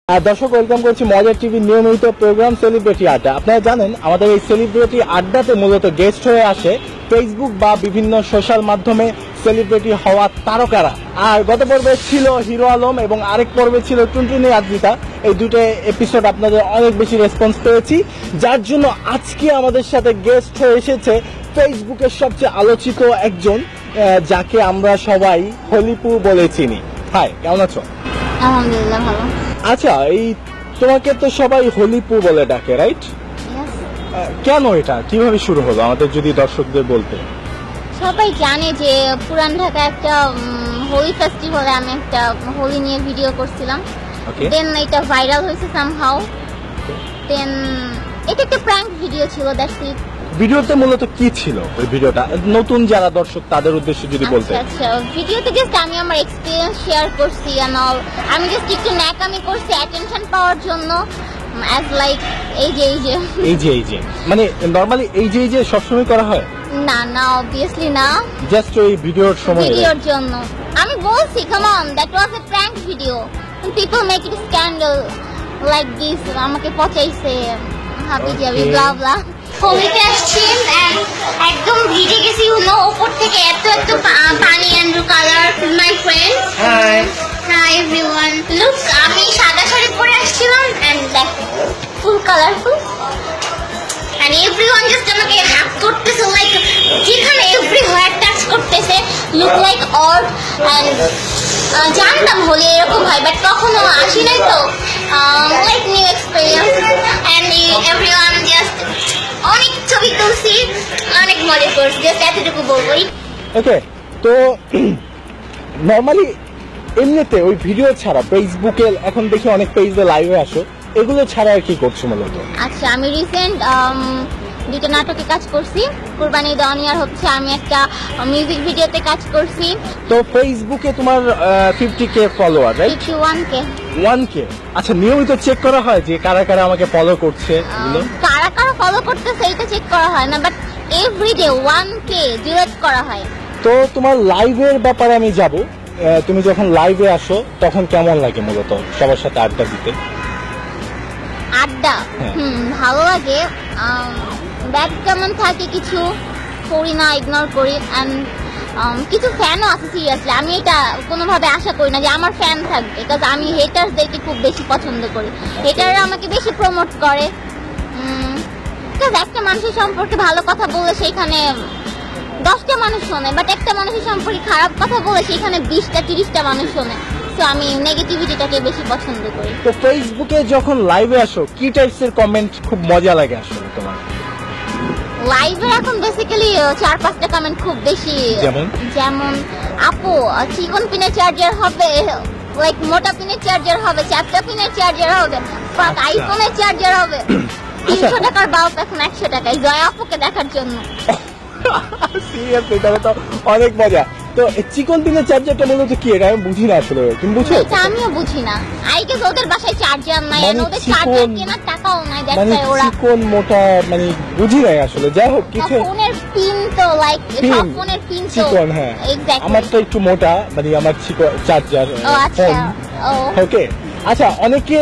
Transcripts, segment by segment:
দর্শক ওয়েলকাম করছি মজার টিভি নিয়মিত প্রোগ্রাম সেলিব্রিটি আড্ডা। আপনারা জানেন আমাদের এই সেলিব্রিটি আড্ডাতে মূলত গেস্ট হয়ে আসে ফেসবুক বা বিভিন্ন সোশ্যাল মাধ্যমে সেলিব্রিটি হওয়া তারকারা। আর গত পর্বে ছিল হিরো আলম এবং আরেক পর্বে ছিল টুনটুনি আদ্রিতা। এই দুটো এপিসোড আপনাদের অনেক বেশি রেসপন্স পেয়েছি, যার জন্য আজকে আমাদের সাথে গেস্ট হয়ে এসেছে ফেসবুকের সবচেয়ে আলোচিত একজন, যাকে আমরা সবাই হলিপু বলে চিনি। হাই, কেমন আছো? আলহামদুলিল্লাহ ভালো। আচ্ছা, এই তোমাকে তো সবাই হলিপু বলে ডাকে, রাইট? কেন, এটা কিভাবে শুরু হলো আমাদের যদি দর্শকদের বলতে? সবাই জানে যে পুরান ঢাকা একটা হোলি ফেস্টিভ্যালে আমি একটা হোলি নিয়ে ভিডিও করছিলাম। দেন এটা ভাইরাল হয়েছে সামহাউ। দেন এটা একটা প্র্যাঙ্ক ভিডিও ছিল, দ্যাটস ইট। ভিডিওতে মূলত কি ছিল ওই ভিডিওটা, নতুন যারা দর্শক তাদের উদ্দেশ্যে যদি বলতে? আচ্ছা, ভিডিওতে জাস্ট আমি আমার এক্সপেরিয়েন্স শেয়ার করছি এন্ড অল। আমি জাস্ট একটু ন্যাকামি করছি অ্যাটেনশন পাওয়ার জন্য, অ্যাজ লাইক এই যে মানে নরমালি এই যে সবসময় করা হয় না অবভিয়াসলি না, জাস্ট ওই ভিডিওর সময় ভিডিওর জন্য। আমি বলছি come on, that was a prank video. People make it scandal like this, আমাকে পচাইছে হাবি জাবি ব্লা ব্লা। হোলিতে আসছি একদম ভিজে গেছি, উপর থেকে এত পানি and colour. My friend, hi everyone, look আমি সাদা শাড়ি পরে আসছিলাম and that full colourful and everyone just আমাকে হাত করতেছে, লাইক যেখানে এভরিওয়্যার টাচ করতেছে, লুক লাইক অড। and জানতাম হলে এরকম হয়, বাট কখনো আসি নাই তো, like new experience. and everyone just অনেক ছবি তুলছি, অনেক মজা করছি, জাস্ট এতটুকু বলবোই। ওকে, তো নরমালি এমনিতে ওই ভিডিও ছাড়া ফেসবুকে এখন দেখি অনেক পেজে লাইভে আসো, এগুলো ছাড়া আর কি করছো মূলত? আচ্ছা, আমি রিসেন্ট দুটো নাটকে কাজ করছি। কুরবানি ঈদ অন ইয়ার হচ্ছে, আমি একটা মিউজিক ভিডিওতে কাজ করছি। তো ফেসবুকে তোমার 50k follower, right? 51k। 1k। আচ্ছা, নিয়মিত চেক করা হয় যে কারা কারা আমাকে ফলো করছে? কারা কারা ফলো করতেছে এটা চেক করা হয় না, বাট এভরিডে 1k ডিলিট করা হয়। তো তোমার লাইভের ব্যাপারে আমি যাব। তুমি যখন লাইভে আসো তখন কেমন লাগে মূলত সবার সাথে আড্ডা দিতে? আড্ডা ভালো লাগে। ব্যাড কেমন থাকে কিছু করি না, ইগনোর করি। অ্যান্ড কিছু ফ্যানও আছে সিরিয়াসলি, আমি এটা কোনোভাবে আশা করি না যে আমার ফ্যান থাকবে, বিকজ আমি হেটার্সদেরকে খুব বেশি পছন্দ করি। হেটাররা আমাকে বেশি প্রমোট করে, বিকজ একটা মানুষের সম্পর্কে ভালো কথা বললে সেইখানে 10টা মানুষ শোনে, বাট একটা মানুষের সম্পর্কে খারাপ কথা বলে সেইখানে 20টা 30টা মানুষ শোনে। তো আমি নেগেটিভিটিটাকে বেশি পছন্দ করি। তো ফেসবুকে যখন লাইভে আসো কি টাইপসের কমেন্ট খুব মজা লাগে আসলে তোমার? লাইভে এখন বেসিক্যালি 4-5টা কমেন্ট খুব বেশি, যেমন আপু চিকন পিনের চার্জার হবে, লাইক মোটা পিনের চার্জার হবে, চ্যাপটা পিনের চার্জার হবে, আইফোনের চার্জার হবে। 300 টাকার বাল্ব এখন 100 টাকায়, জয় আপুকে দেখার জন্য। সিরিয়াসলি, তাহলে তো অনেক মজা। তো চিকন পিনের চার্জারটা মূলত কি, এটা আমি বুঝি না আসলে, তুমি বুঝো? এটা আমিও বুঝি না। আইকে ওদের বাসায় চার্জার নাই, আর ওদের চার্জার কেনার টাকাও নাই, দেখতে ওরা চিকন মোটা মানে বুঝি নাই আসলে। যাই হোক, কিছু ফোনের পিন তো লাইক সব ফোনের পিন তো চিকন। হ্যাঁ, এক্স্যাক্টলি। আমারটা একটু মোটা, মানে আমার চিকন চার্জার। আচ্ছা, ওকে। আচ্ছা, অনেকে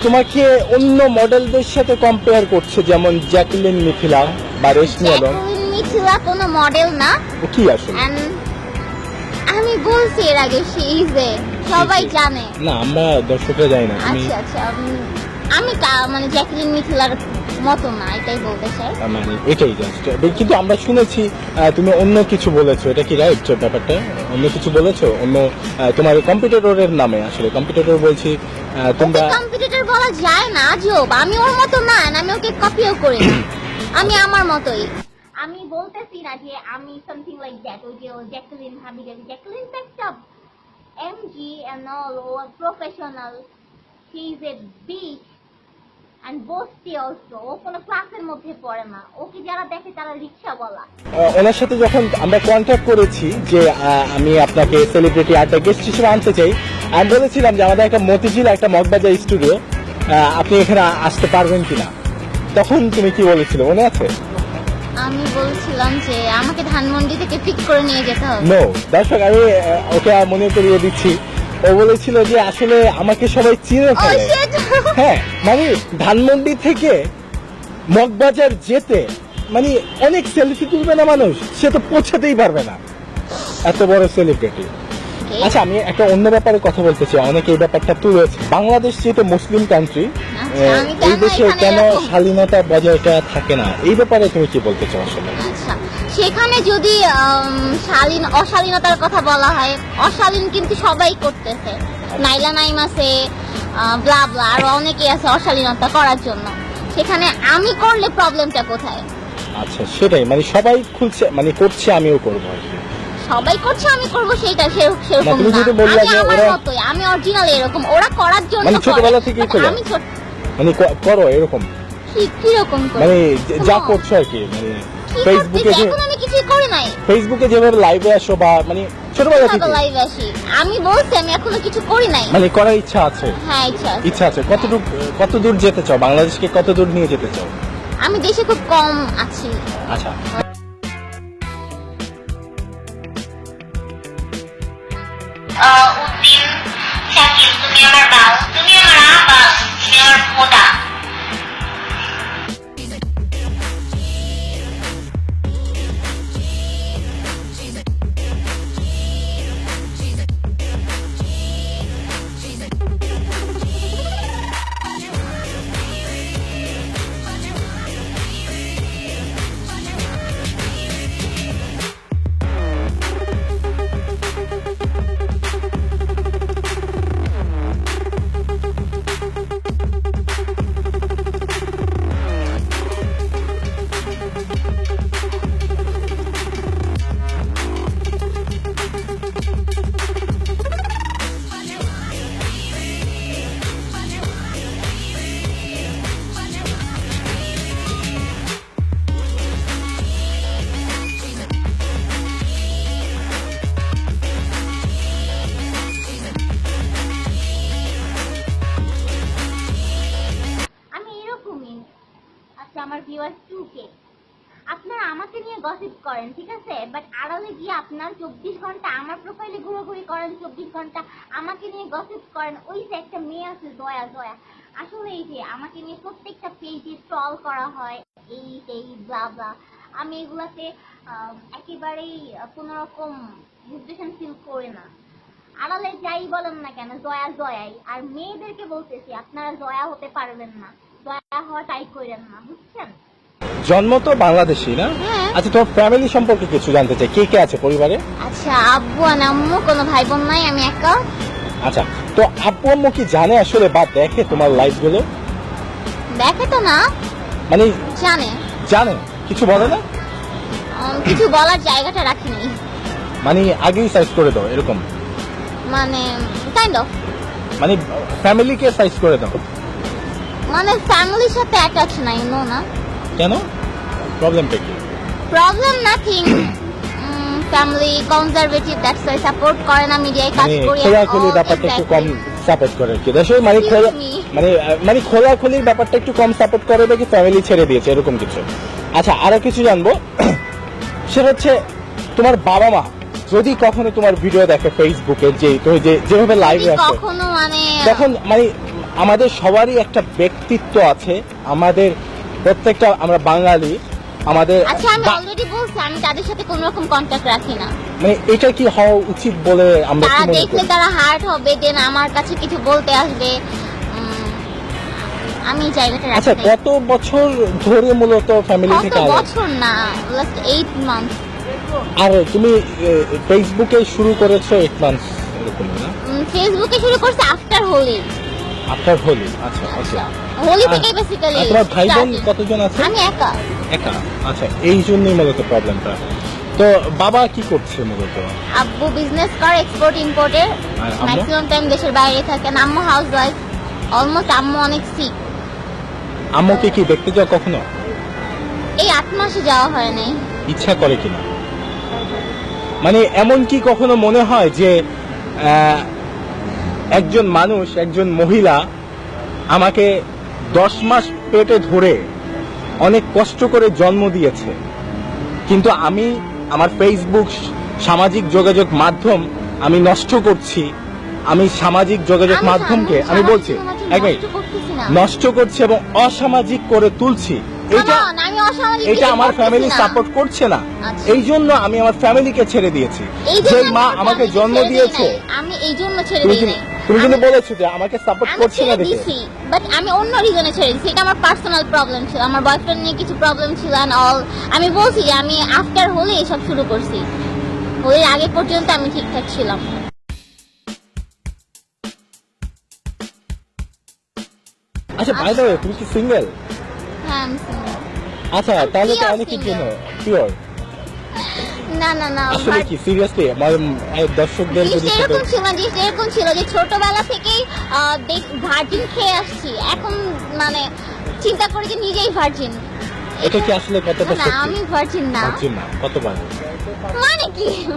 তোমাকে অন্য মডেলদের সাথে কম্পেয়ার করছে, যেমন জ্যাকলিন মিথিলা বা রেশমি আলম। মিথিলা কোনো মডেল না, কি আসলে? আমি বলছি এর আগে সে ইজ এ, সবাই জানে। না, আমরা দর্শকরা জানি না। আচ্ছা, আমি মানে জ্যাকলিন মিথিলার মতো না, এটাই বলতে চাই। মানে এটাই জাস্ট। কিন্তু আমরা শুনেছি তুমি অন্য কিছু বলেছো, এটা কি রাইট ব্যাপারটা? অন্য কিছু বলেছো, অন্য তোমার কম্পিটিটরের নামে। আসলে কম্পিটিটর বলছি তোমরা। কম্পিটিটর বলা যায় না, আজব। আমি ওর মতো না, আমি ওকে কপিও করি না, আমি আমার মতোই। আমি বলতেছি না যে আমি সামথিং লাইক দ্যাট। ওই যে জ্যাকলিন হাবি জাবি, জ্যাকলিন একটা এমজি এন্ড অল, ও professional, he is a big and boasty also. ও কোনো ক্লাসের মধ্যে পড়ে না, ওকে যারা দেখে তারা রিক্সা বলা। ওনার সাথে যখন আমরা কন্ট্যাক্ট করেছি যে আমি আপনাকে সেলিব্রিটি আড্ডা গেস্ট হিসেবে আনতে চাই, আমি বলেছিলাম যে আমাদের একটা মতিঝিল একটা মগবাজার স্টুডিও, আপনি এখানে আসতে পারবেন কিনা। তখন তুমি কি বলেছিলে মনে আছে? আমি বলছিলাম যে আমাকে ধানমন্ডি থেকে পিক করে নিয়ে যেতে হবে। নো, দর্শক আমি ওকে মনে করিয়ে দিচ্ছি ও বলেছিল যে আসলে আমাকে সবাই চিনে ও ফেলে। শিট হ্যাঁ, মানে ধানমন্ডি থেকে মগবাজার যেতে মানে অনেক সেলফি তুলবে না মানুষ, সে তো পৌঁছাতেই পারবে না, এত বড় সেলিব্রিটি। আচ্ছা, আমি একটা অন্য ব্যাপারে কথা বলতে চাই, অনেকে এই ব্যাপারটা তুলেছে। বাংলাদেশ যেহেতু মুসলিম কান্ট্রি, আমি এই দেশে এখানে কেন এরকম- শালীনতা বজায়টা থাকে না, এই ব্যাপারে তুমি কি বলতে চাও আসলে? আচ্ছা, সেখানে যদি অশালীনতার কথা বলা হয়, অশালীন কিন্তু সবাই করতেছে। নাইলা নাইম আছে, ব্লা ব্লা, আরো অনেকেই আছে অশালীনতা করার জন্য। সেখানে আমি করলে প্রবলেমটা কোথায়? আচ্ছা, সেটাই, মানে সবাই খুলছে, মানে করছে, আমিও করবো আর কি। সবাই করছে আমি করব, সেটা সেরকম না, তুমি না। যেটা বললা আমি যে আমার ওরা- মতোই, আমি অরিজিনাল এরকম, ওরা করার জন্য মানে ছোটবেলা করে, থেকেই but করো? আমি ছোট মানে করো এরকম, কিরকম করে? মানে যা Come on, করছো আর কি, মানে কি ফেসবুকে করতেছি? এখন আমি কিছুই করি নাই। ফেসবুকে যেভাবে লাইভে আসো বা মানে ছোটবেলা থেকে লাইভ আসি, আমি বলছি আমি এখনো কিছু করি নাই। মানে করার ইচ্ছা আছে? হ্যাঁ, ইচ্ছা আছে। ইচ্ছা আছে। কত দূর যেতে চাও, বাংলাদেশকে কত দূর নিয়ে যেতে চাও? আমি দেশে খুব কম আছি। আচ্ছা, উদ্দিন শাকিল, তুমি আমার বাউ, তুমি আমার আবা, তুমি আমার মোটা। আমি এরকমই। আচ্ছা, আমার ভিউয়ার্স 2K, আপনারা আমাকে নিয়ে গসিপ করেন, ঠিক আছে, বাট আড়ালে গিয়ে আপনার 24 ঘন্টা আমার প্রোফাইলে ঘোরাঘুরি করেন, 24 ঘন্টা আমাকে নিয়ে গসিপ করেন। ওই যে একটা মেয়ে আছে জয়া, আসলে এই যে আমাকে নিয়ে প্রত্যেকটা পেজে ট্রল করা হয়, এই ব্লা ব্লা, আমি এগুলাতে একেবারেই কোনো রকম ডিপ্রেশন ফিল করি না। আড়ালে যাই বলেন না কেন, জয়াই। আর মেয়েদেরকে বলতেছি, আপনারা জয়া হতে পারবেন না, জয়া হওয়া ট্রাই করেন না, বুঝছেন? জন্ম তো বাংলাদেশি না? হ্যাঁ। আচ্ছা, তোমার ফ্যামিলি সম্পর্কে কিছু জানতে চাই, কে কে আছে পরিবারে? আচ্ছা, আব্বু আর আম্মু, কোনো ভাই বোন নাই, আমি একা। আচ্ছা, তো আব্বু আম্মু কি জানে আসলে বা দেখে তোমার লাইভ গুলো? দেখে তো না, মানে জানে। কিছু বলে না? কিছু বলার জায়গাটা রাখিনি, মানে আগেই সাইজ করে দাও এরকম? মানে কাইন্ড অফ, মানে ফ্যামিলিকে সাইজ করে দাও? মানে ফ্যামিলির সাথে অ্যাটাচ নাই, নো না। কেন, প্রবলেমটা কি? Problem nothing, family conservative, that's why support করে না, মিডিয়ায় কাজ মানে করি। খোলাখুলির ব্যাপারটা একটু কম সাপোর্ট করে কি দেশে, মানে Excuse me. মানে খোলাখুলির ব্যাপারটা একটু কম সাপোর্ট করে দেখি ফ্যামিলি ছেড়ে দিয়েছে এরকম কিছু। আচ্ছা, আরো কিছু জানবো, সেটা হচ্ছে তোমার বাবা মা যদি কখনো তোমার ভিডিও দেখে ফেসবুকে, যেভাবে লাইভে আসে, কখনো মানে তখন মানে আমাদের সবারই একটা ব্যক্তিত্ব আছে, আমাদের প্রত্যেকটা, আমরা বাঙালি, আমাদের আচ্ছা, আমি অলরেডি বলছি আমি তাদের সাথে কোনো রকম কন্ট্যাক্ট রাখি না। মানে এটা কি হওয়া উচিত বলে আমরা কি তারা মনে দেখলে করি? তারা হার্ট হবে, দেন আমার কাছে কিছু বলতে আসবে, আমি জায়গাটা আচ্ছা, রাখি না। কত বছর ধরে মূলত ফ্যামিলি কত থেকে আলাদা? বছর না, লাস্ট 8 মান্থ। আর তুমি ফেসবুকে শুরু করেছো 8 মান্থ এরকম না? ফেসবুকে শুরু করছে আফটার হোলি। আফটার হোলি? আচ্ছা, আচ্ছা। হোলি থেকে বেসিক্যালি। আর তোমার ভাই বোন কতজন আছে? আমি একা। একা? আচ্ছা, এই জন্যই মূলত প্রবলেমটা। তো বাবা কি করছে মূলত? আব্বু বিজনেস করে, এক্সপোর্ট ইম্পোর্টের, আর আম্মু? ম্যাক্সিমাম টাইম দেশের বাইরে থাকেন। আম্মু হাউস ওয়াইফ, অলমোস্ট আম্মু অনেক সিক। আম্মুকে কি দেখতে যাও কখনো? এই 8 মাসে যাওয়া হয় নাই। ইচ্ছা করে কিনা? মানে এমন কি কখনো মনে হয় যে একজন মানুষ, একজন মহিলা আমাকে 10 মাস পেটে ধরে অনেক কষ্ট করে জন্ম দিয়েছে, কিন্তু আমি আমার ফেসবুক, সামাজিক যোগাযোগ মাধ্যম আমি নষ্ট করছি, আমি সামাজিক যোগাযোগ মাধ্যমকে আমি বলছি এক মিনিট নষ্ট করছি এবং অসামাজিক করে তুলছি, এটা আমি অসামাজিক এটা কিছু আমার করতেছি ফ্যামিলি না। সাপোর্ট করছে না, আচ্ছা। এই জন্য আমি আমার ফ্যামিলিকে ছেড়ে দিয়েছি। এই জন্য যে আমি মা আমার আমাকে ফ্যামিলিকে জন্ম ছেড়ে দিই দিয়েছে, নাই। আমি এই জন্য ছেড়ে তুমি দিই কিন্তু নাই। তুমি কিন্তু আমি- বলেছো যে আমাকে সাপোর্ট আমি করছে না ছেড়ে দেখে। দিছি, বাট আমি অন্য রিজনে ছেড়ে দিছি। এটা আমার পার্সোনাল প্রবলেম ছিল, আমার বয়ফ্রেন্ড নিয়ে কিছু প্রবলেম ছিল এন্ড অল। আমি বলছি যে আমি আফটার হোলি এসব শুরু করছি, হোলির আগে পর্যন্ত আমি ঠিকঠাক ছিলাম। আচ্ছা বাই দ্য ওয়ে, তুমি কি সিঙ্গেল? হ্যাঁ আমি single। আচ্ছা তাহলে তো pure অনেকের single। জন্য পিওর। না আসলে কি সিরিয়াসলি আমার দর্শকদের যদি জিনিসটা এরকম ছিল না, জিনিসটা এরকম ছিল যে ছোটবেলা থেকেই ভার্জিন খেয়ে আসছি, এখন মানে চিন্তা করি যে নিজেই ভার্জিন। এটা কি আসলে কতটা না সত্যি? আমি ভার্জিন না। ভাবছেন না কতবার, মানে কি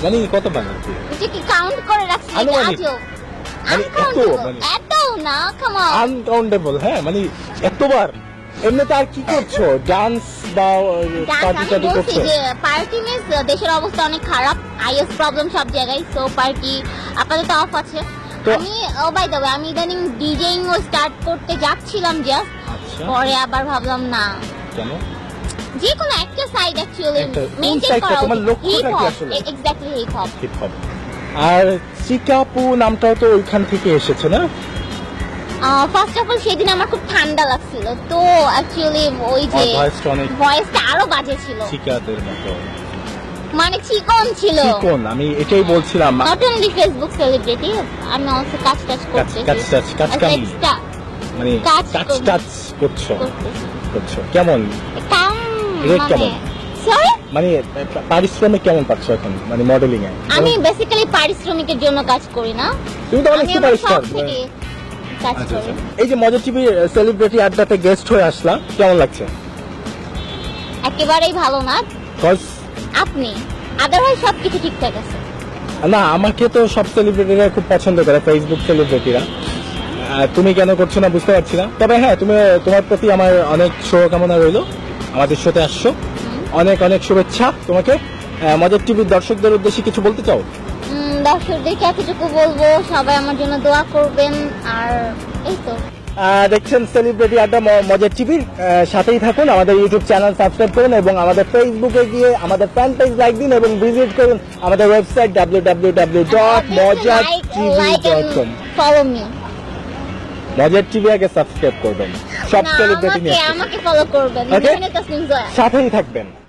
মানে কতবার আর কি? এটা কি কাউন্ট করে রাখছি নাকি আনুমানিক। আজও? মানে এত, Uncountable, মানে- এত না, কাম অন। আনকাউন্টেবল। হ্যাঁ মানে এতবার। এমনিতে আর কি করছো, ডান্স বা পার্টি আমি টাটি বলছি করছো? যে পার্টি মিস দেশের অবস্থা অনেক খারাপ, আইএস প্রবলেম সব জায়গায়, সো পার্টি আপাতত অফ আছে। তো- আমি ও বাই দ্য ওয়ে আমি ইদানিং ডিজেইং ও স্টার্ট করতে যাচ্ছিলাম জাস্ট, আচ্ছা পরে আবার ভাবলাম না, কেন? যে কোনো একটা সাইড অ্যাকচুয়ালি একটা- কোন মেইনটেইন side টা? করা তোমার লক্ষ্যটা কি হিপ হপ, আসলে? Exactly hip hop. Hip hop. আর চিকাপু নামটাও তো ওইখান থেকে এসেছে না? ফার্স্ট অফ অল সেদিন আমার খুব ঠান্ডা লাগছিল, তো অ্যাকচুয়ালি ওই যে ভয়েসটা অনেক ভয়েসটা আরো বাজে ছিল, চিকাদের মতো। মানে চিকন ছিল। চিকন, আমি এটাই বলছিলাম। নট অনলি ফেসবুক সেলিব্রিটি, আমি অলসো কাজ করতেছি। কাজ কাম মানে কাজ টাচ করবো। টাচ করছো করতেছি। করছো কেমন? কাম রেট মানে কেমন? সরি, মানে পারিশ্রমিক কেমন পাচ্ছ এখন, মানে মডেলিং এ? আমি বেসিক্যালি পারিশ্রমিকের জন্য কাজ করি না, তুমি তো অনেক আমি আমার সুপারস্টার। শখ থেকে কাজ আচ্ছা করি। আচ্ছা। এই যে মজা টিভি সেলিব্রিটি আড্ডাতে গেস্ট হয়ে আসলাম, কেমন লাগছে? একেবারেই ভালো না কজ আপনি, আদারওয়াইজ সবকিছু ঠিকঠাক আছে। না, আমাকে তো সব সেলিব্রিটিরা খুব পছন্দ করে, ফেসবুক সেলিব্রিটিরা। তুমি কেন করছো না বুঝতে পারছি না, তবে হ্যাঁ তোমার প্রতি আমার অনেক শুভকামনা রইলো, আমাদের শোতে আসছো, অনেক অনেক শুভেচ্ছা তোমাকে। মজার টিভির দর্শকদের উদ্দেশ্যে কিছু বলতে চাও? দর্শকদেরকে এতটুকু বলবো, সবাই আমার জন্য দোয়া করবেন, আর এই তো। দেখছেন সেলিব্রিটি আড্ডা মজার টিভির, সাথেই থাকুন, আমাদের ইউটিউব চ্যানেল সাবস্ক্রাইব করুন এবং আমাদের ফেসবুকে গিয়ে আমাদের ফ্যান পেজ লাইক দিন এবং ভিজিট করুন আমাদের ওয়েবসাইট www.mojartv.com। Follow me. মজার টিভি আগে সাবস্ক্রাইব করবেন, সব সেলিব্রিটি নিয়ে আমাকে ফলো করবেন, Okay? তাসনিম জয়া। সাথেই থাকবেন।